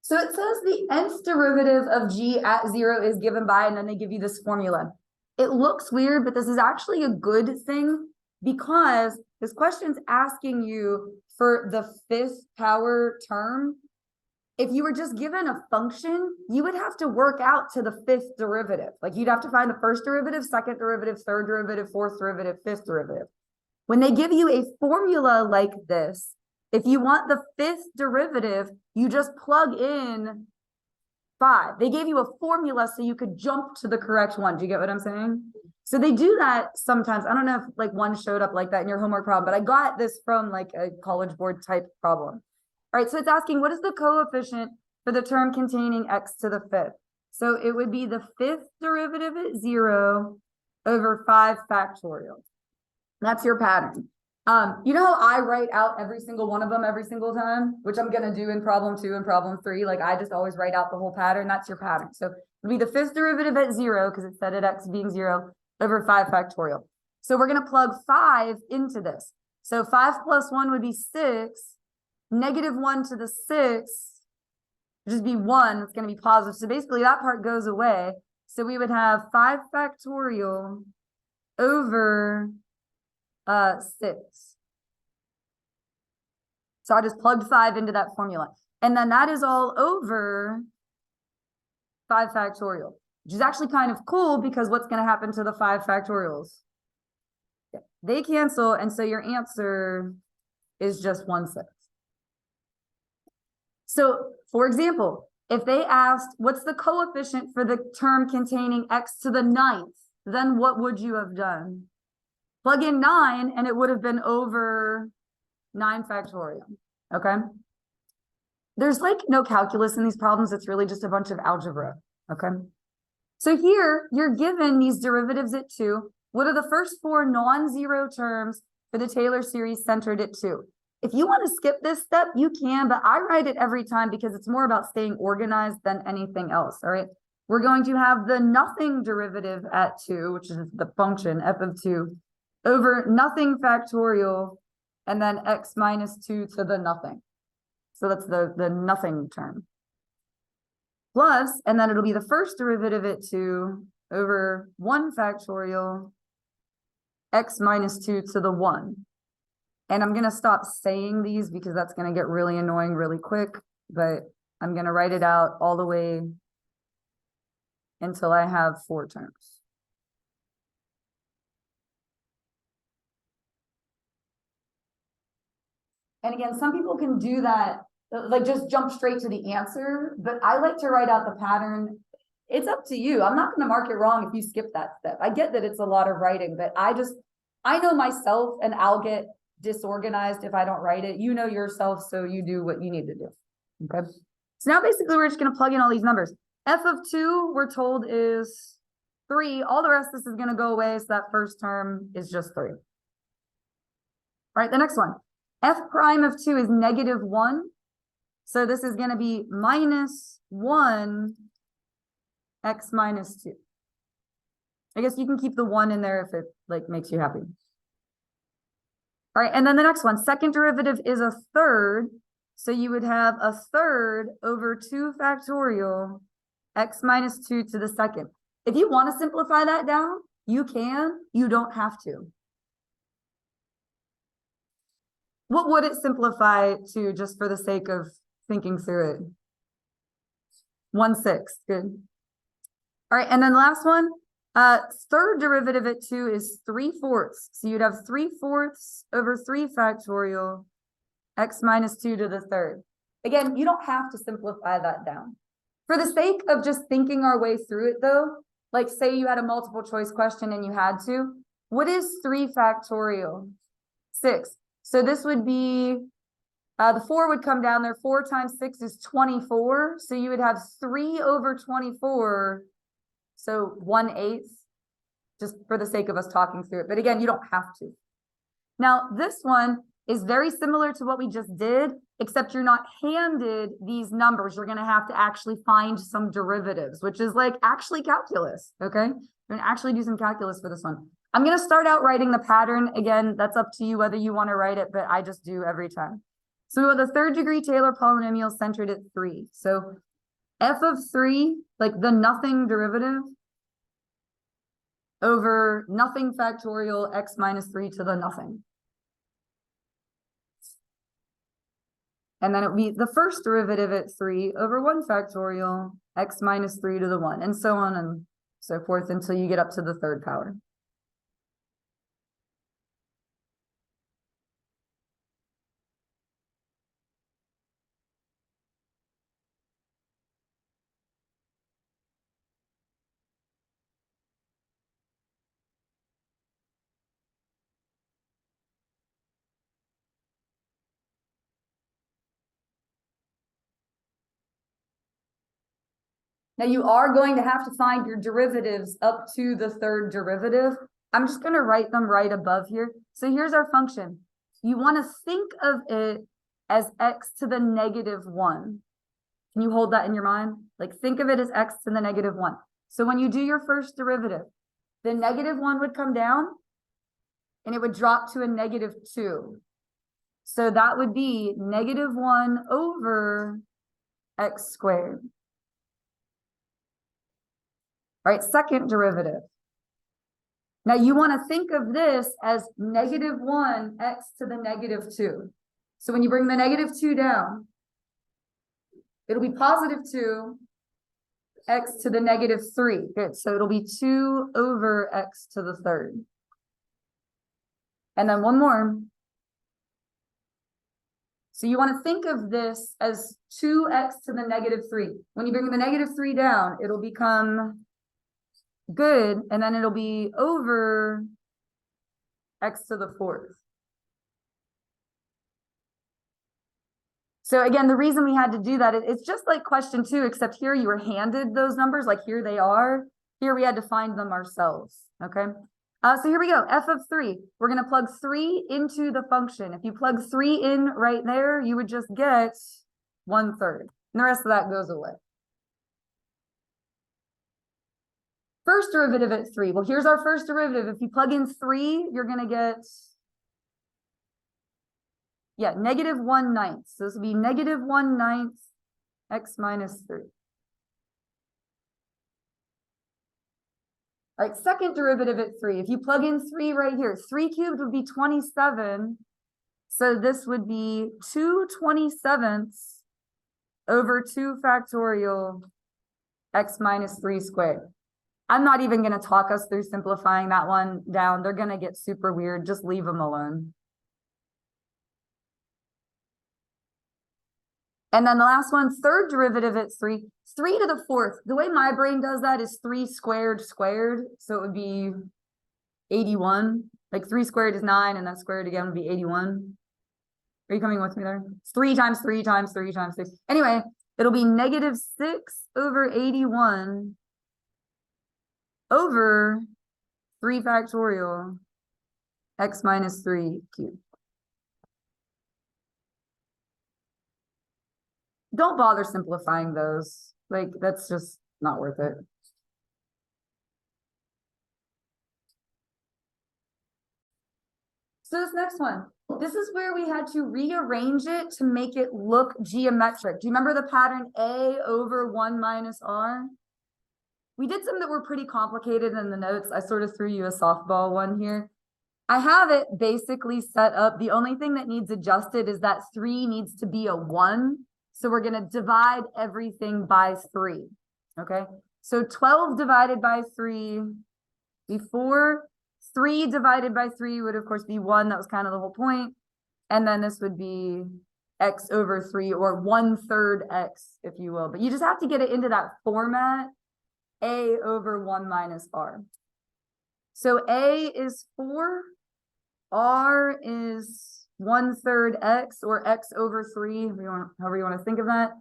So it says the nth derivative of g at 0 is given by, and then they give you this formula. It looks weird, but this is actually a good thing because this question's asking you for the 5th power term. If you were just given a function, you would have to work out to the 5th derivative. Like you'd have to find the 1st derivative, 2nd derivative, 3rd derivative, 4th derivative, 5th derivative. When they give you a formula like this, if you want the 5th derivative, you just plug in 5. They gave you a formula so you could jump to the correct one. Do you get what I'm saying? So they do that sometimes. I don't know if like one showed up like that in your homework problem, but I got this from like a College Board type problem. All right, so it's asking what is the coefficient for the term containing x to the 5th? So it would be the 5th derivative at 0 over 5 factorial. That's your pattern. You know how I write out every single one of them every single time, which I'm going to do in problem 2 and problem 3. Like I just always write out the whole pattern. That's your pattern. So it would be the 5th derivative at 0 because it said at x being 0 over 5 factorial. So we're going to plug 5 into this. So 5 plus 1 would be 6. Negative 1 to the 6 would just be 1. It's going to be positive. So basically that part goes away. So we would have 5 factorial over 6. So I just plugged 5 into that formula. And then that is all over 5 factorial, which is actually kind of cool because what's going to happen to the 5 factorials? They cancel. And so your answer is just 1/6. So for example, if they asked, what's the coefficient for the term containing x to the 9th? Then what would you have done? Plug in 9 and it would have been over 9 factorial, okay? There's like no calculus in these problems. It's really just a bunch of algebra, okay? So here you're given these derivatives at 2. What are the first 4 non-zero terms for the Taylor series centered at 2? If you want to skip this step, you can, but I write it every time because it's more about staying organized than anything else, all right? We're going to have the nothing derivative at 2, which is the function f of 2, over nothing factorial, and then x minus 2 to the nothing. So that's the nothing term. Plus, and then it'll be the first derivative at 2 over 1 factorial, x minus 2 to the 1. And I'm going to stop saying these because that's going to get really annoying really quick, but I'm going to write it out all the way until I have 4 terms. And again, some people can do that, like just jump straight to the answer, but I like to write out the pattern. It's up to you. I'm not going to mark it wrong if you skip that step. I get that it's a lot of writing, but I know myself and I'll get disorganized if I don't write it. You know yourself, so you do what you need to do. Okay. So now basically we're just going to plug in all these numbers. F of 2, we're told is 3. All the rest of this is going to go away. So that first term is just 3. All right. The next one. F prime of 2 is negative 1. So this is going to be minus 1 x minus 2. I guess you can keep the 1 in there if it like makes you happy. All right, and then the next one, second derivative is a third. So you would have a third over 2 factorial x minus 2 to the second. If you want to simplify that down, you can. You don't have to. What would it simplify to just for the sake of thinking through it? 1/6, good. All right, and then the last one, third derivative at 2 is 3/4. So you'd have 3/4 over 3 factorial x minus 2 to the third. Again, you don't have to simplify that down. For the sake of just thinking our way through it though, like say you had a multiple choice question and you had to, what is 3 factorial? 6. So this would be, the 4 would come down there. 4 times 6 is 24. So you would have 3 over 24. So 1/8, just for the sake of us talking through it. But again, you don't have to. Now, this one is very similar to what we just did, except you're not handed these numbers. You're going to have to actually find some derivatives, which is like actually calculus, okay? You're going to actually do some calculus for this one. I'm going to start out writing the pattern. Again, that's up to you whether you want to write it, but I just do every time. So we want the third degree Taylor polynomial centered at 3. So f of 3, like the nothing derivative, over nothing factorial x minus 3 to the nothing. And then it would be the first derivative at 3 over 1 factorial x minus 3 to the 1, and so on and so forth until you get up to the third power. Now you are going to have to find your derivatives up to the third derivative. I'm just going to write them right above here. So here's our function. You want to think of it as x to the negative 1. Can you hold that in your mind? Like think of it as x to the negative 1. So when you do your first derivative, the negative 1 would come down and it would drop to a negative 2. So that would be negative 1 over x squared. All right, second derivative. Now you want to think of this as negative 1 x to the negative 2. So when you bring the negative 2 down, it'll be positive 2 x to the negative 3. Good, so it'll be 2 over x to the third. And then one more. So you want to think of this as 2x to the negative 3. When you bring the negative 3 down, it'll become good, and then it'll be over x to the fourth. So again, the reason we had to do that, it's just like question 2, except here you were handed those numbers, like here they are. Here we had to find them ourselves, okay? So here we go, f of 3. We're going to plug 3 into the function. If you plug 3 in right there, you would just get 1/3. And the rest of that goes away. First derivative at 3. Well, here's our first derivative. If you plug in 3, you're going to get, negative 1/9. So this will be negative 1/9 x minus 3. All right, second derivative at 3. If you plug in 3 right here, 3 cubed would be 27. So this would be 2/27 over 2 factorial x minus 3 squared. I'm not even going to talk us through simplifying that one down. They're going to get super weird. Just leave them alone. And then the last one, third derivative at 3. 3 to the fourth. The way my brain does that is 3 squared squared. So it would be 81. Like 3 squared is 9, and that squared again would be 81. Are you coming with me there? It's 3 times 3 times 3 times 6. Anyway, it'll be negative 6 over 81 over 3 factorial x minus 3 cubed. Don't bother simplifying those. Like, that's just not worth it. So this next one, this is where we had to rearrange it to make it look geometric. Do you remember the pattern A over 1 minus R? We did some that were pretty complicated in the notes. I sort of threw you a softball one here. I have it basically set up. The only thing that needs adjusted is that 3 needs to be a 1. So we're going to divide everything by 3. Okay. So 12 divided by 3 before 3 divided by 3 would of course be 1. That was kind of the whole point. And then this would be x over 3, or 1/3 x, if you will. But you just have to get it into that format, A over 1 minus R. So A is 4, R is 1/3 x, or x over 3, however you want to think of that.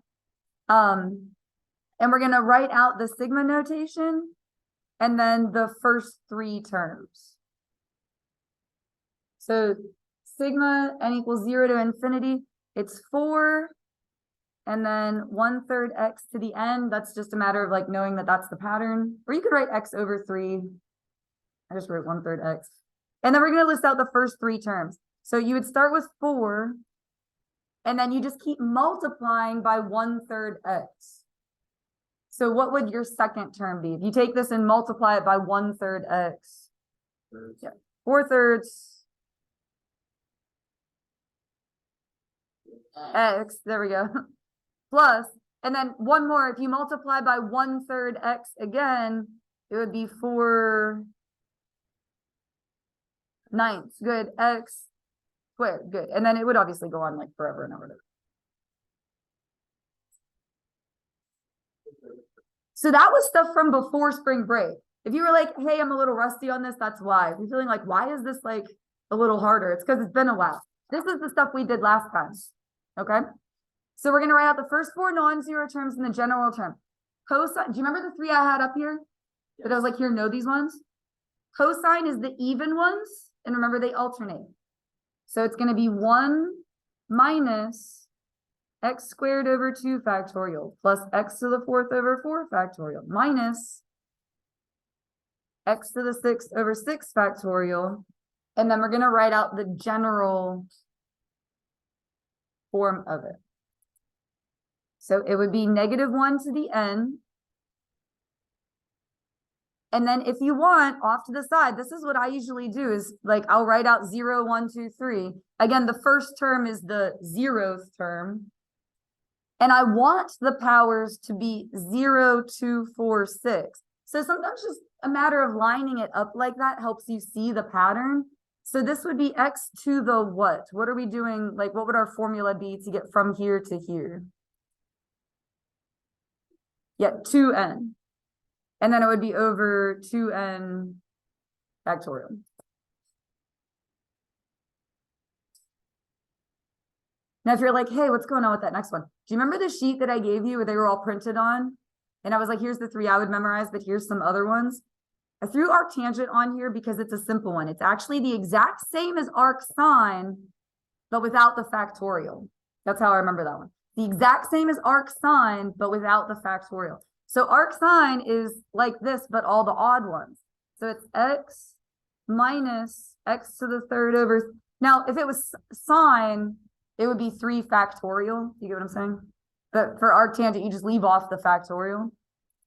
And we're going to write out the sigma notation and then the first 3 terms. So sigma n equals 0 to infinity, it's 4, and then 1/3 x to the n. That's just a matter of like knowing that that's the pattern. Or you could write x over 3. I just wrote 1/3 x. And then we're going to list out the first 3 terms. So you would start with 4, And then you just keep multiplying by 1/3 x. So what would your second term be? If you take this and multiply it by 1/3 x. Yeah. 4/3 x, there we go, plus, and then one more, if you multiply by 1/3 x again, it would be 4/9, good, x squared, good. And then it would obviously go on like forever and ever. So that was stuff from before spring break. If you were like, hey, I'm a little rusty on this, that's why. If you're feeling like, why is this like a little harder? It's because it's been a while. This is the stuff we did last time. Okay. So we're going to write out the first 4 non-zero terms in the general term. Cosine, do you remember the 3 I had up here? Yes. That I was like, here, know these ones? Cosine is the even ones. And remember, they alternate. So it's going to be 1 minus x squared over 2 factorial plus x to the 4th over 4 factorial minus x to the 6th over 6 factorial. And then we're going to write out the general form of it. So it would be -1 to the n. And then if you want, off to the side, this is what I usually do is like, I'll write out 0, 1, 2, 3. Again, the first term is the 0th term. And I want the powers to be 0, 2, 4, 6. So sometimes just a matter of lining it up like that helps you see the pattern. So this would be x to the what? What are we doing? Like, what would our formula be to get from here to here? Yeah, 2n. And then it would be over 2n factorial. Now, if you're like, hey, what's going on with that next one? Do you remember the sheet that I gave you where they were all printed on? And I was like, here's the 3 I would memorize, but here's some other ones. I threw arctangent on here because it's a simple one. It's actually the exact same as arcsine, but without the factorial. That's how I remember that one. The exact same as arcsine, but without the factorial. So arcsine is like this, but all the odd ones. So it's x minus x to the 3rd over. Now, if it was sine, it would be 3 factorial. You get what I'm saying? But for arctangent, you just leave off the factorial.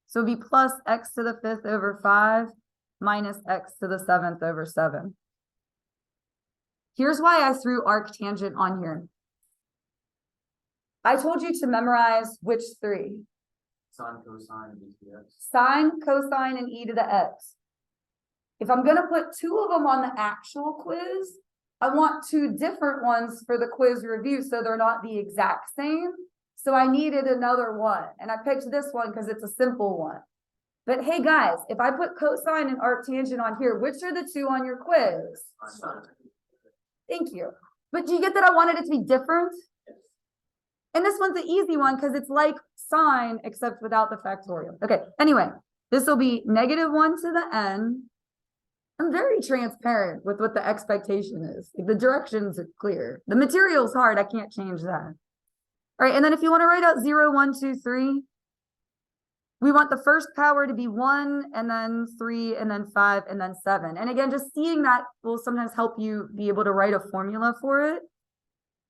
So it'd be plus x to the 5th over 5 minus x to the 7th over 7. Here's why I threw arctangent on here. I told you to memorize which 3? Sine, cosine, and e to the x. Sine, cosine, and e to the x. If I'm going to put 2 of them on the actual quiz, I want 2 different ones for the quiz review so they're not the exact same. So I needed another one. And I picked this one because it's a simple one. But hey, guys, if I put cosine and arctangent on here, which are the 2 on your quiz? Thank you. But do you get that I wanted it to be different? Yes. And this one's the easy one because it's like sine except without the factorial. Okay, anyway, this will be -1 to the n. I'm very transparent with what the expectation is. Like, the directions are clear. The material's hard. I can't change that. All right, and then if you want to write out 0, 1, 2, 3, we want the first power to be 1, and then 3, and then 5, and then 7. And again, just seeing that will sometimes help you be able to write a formula for it.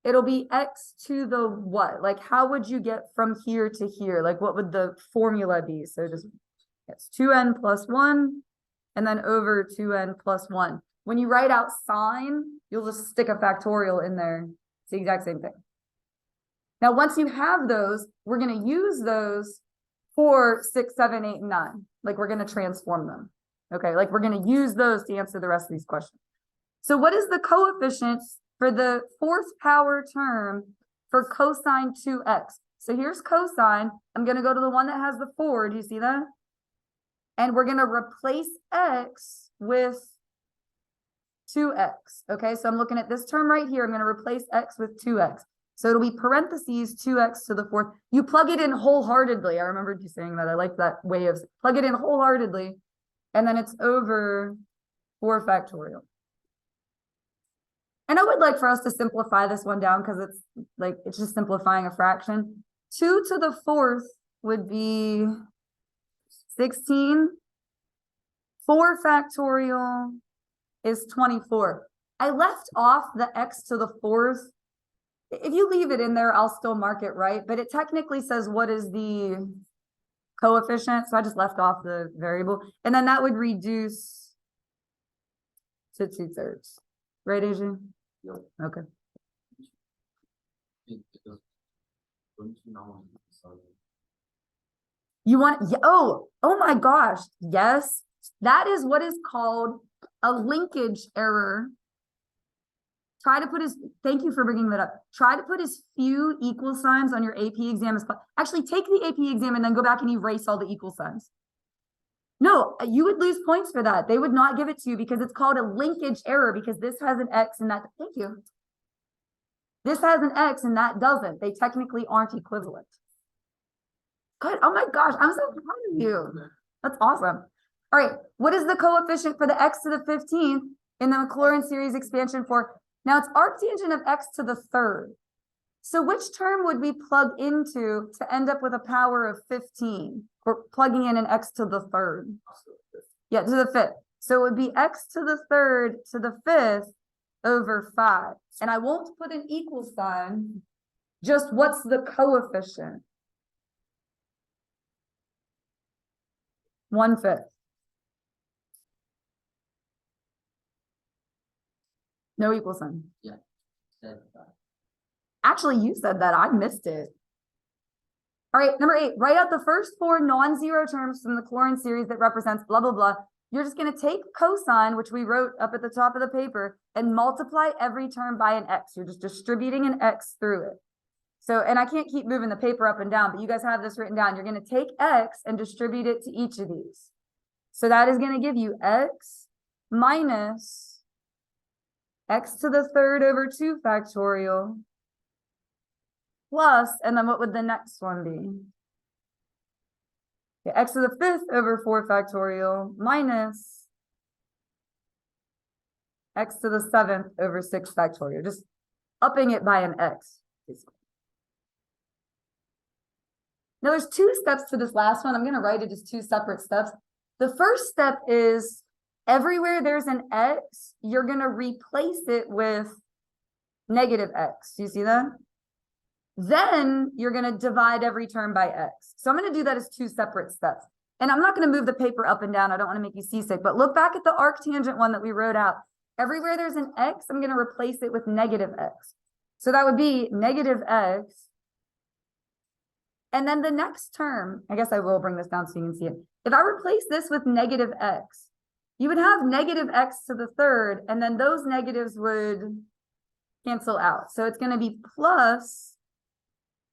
It'll be x to the what? Like, how would you get from here to here? Like, what would the formula be? So just, it's 2n plus 1, and then over 2n plus 1. When you write out sine, you'll just stick a factorial in there. It's the exact same thing. Now, once you have those, we're going to use those for 6, 7, 8, and 9. Like, we're going to transform them. Okay, like we're going to use those to answer the rest of these questions. So what is the coefficient for the 4th power term for cosine 2x? So here's cosine. I'm going to go to the one that has the 4. Do you see that? And we're going to replace x with 2x. Okay, so I'm looking at this term right here. I'm going to replace x with 2x. So it'll be parentheses 2x to the 4th. You plug it in wholeheartedly. I remember you saying that. I like that way of plug it in wholeheartedly. And then it's over 4 factorial. And I would like for us to simplify this one down because it's like, it's just simplifying a fraction. 2 to the 4th would be 16. 4 factorial is 24. I left off the x to the 4th. If you leave it in there, I'll still mark it right, but it technically says what is the coefficient, so I just left off the variable, and then that would reduce to 2/3, right, Adrian? Yep. Okay. Don't you know? So, You want, oh my gosh, yes, that is what is called a linkage error. Try to put thank you for bringing that up. Try to put as few equal signs on your AP exam as possible. Actually, take the AP exam and then go back and erase all the equal signs. No, you would lose points for that. They would not give it to you because it's called a linkage error because this has an X and that, thank you. This has an X and that doesn't. They technically aren't equivalent. Good. Oh my gosh, I'm so proud of you. That's awesome. All right, what is the coefficient for the X to the 15th in the Maclaurin series expansion for? Now it's arctangent of X to the 3rd. So which term would we plug into to end up with a power of 15? We're plugging in an X to the 3rd. Yeah, to the 5th. So it would be X to the 3rd to the 5th over 5. And I won't put an equal sign, just what's the coefficient? 1/5. No equal sign. said that. Actually, you said that. I missed it. All right, number 8, write out the first 4 non-zero terms from the Maclaurin series that represents blah, blah, blah. You're just going to take cosine, which we wrote up at the top of the paper, and multiply every term by an X. You're just distributing an X through it. So, and I can't keep moving the paper up and down, but you guys have this written down. You're going to take X and distribute it to each of these. So that is going to give you X minus X to the 3rd over 2 factorial plus, and then what would the next one be? Yeah, X to the 5th over 4 factorial minus X to the 7th over 6 factorial, just upping it by an X. Now there's 2 steps to this last one. I'm going to write it as 2 separate steps. The first step is everywhere there's an X, you're going to replace it with negative X. Do you see that? Then you're going to divide every term by X. So I'm going to do that as 2 separate steps. And I'm not going to move the paper up and down. I don't want to make you seasick, but look back at the arctangent one that we wrote out. Everywhere there's an X, I'm going to replace it with negative X. So that would be negative X. And then the next term, I guess I will bring this down so you can see it. If I replace this with negative X, you would have negative X to the 3rd, and then those negatives would cancel out. So it's going to be plus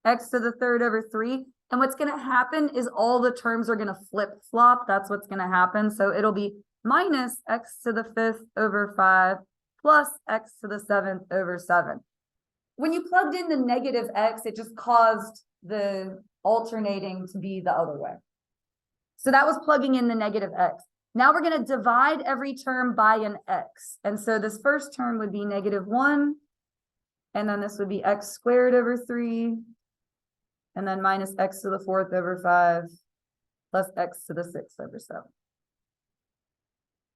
X to the 3rd over 3. And what's going to happen is all the terms are going to flip-flop. That's what's going to happen. So it'll be minus X to the 5th over 5 plus X to the 7th over 7. When you plugged in the negative X, it just caused the alternating to be the other way. So that was plugging in the negative X. Now we're going to divide every term by an X. And so this first term would be negative 1. And then this would be X squared over 3. And then minus X to the 4th over 5 plus X to the 6th over 7.